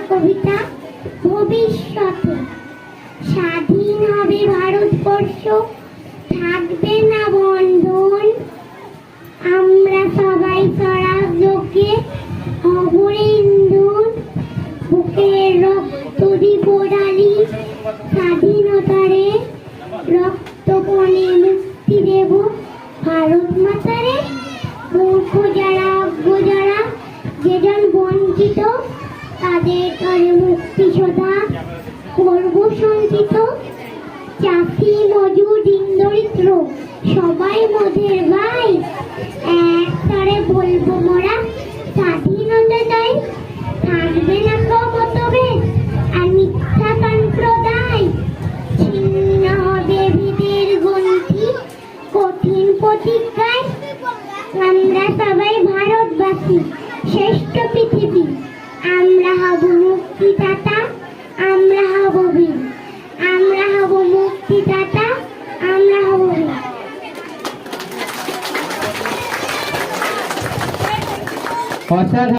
কবিতা। ভবিষ্যতে স্বাধীন হবে ভারতবর্ষ, থাকবে না বন্ধন। আমরা সবাই স্বরাজ্যকে হব ইন্ধন। বুকের রক্ত দিব ঢালি স্বাধীনতারে, রক্তপণে মুক্তি দেব ভারত মাতারে। মূর্খ যারা, অজ্ঞ যারা, যেজন বঞ্চিত, তাদের তরে মুক্তি সদা করব সঞ্চিত। চাষি মজুর দিন দরিদ্র সবাই মোদের ভাই, এক তরে বলবো মোরা স্বাধীনতা চাই। থাকবে না মতভেদ আর মিথ্যা সম্প্রদায়। ছিন্ন হবে ভিদের গন্থি কঠিন প্রতিজ্ঞায়। আমরা সবাই ভারতবাসী, শ্রেষ্ঠ পৃথিবী। আমরা হব মুক্তিদাতা, আমরা হব বীর। আমরা হব মুক্তিদাতা, আমরা হব বীর। অসাধারণ।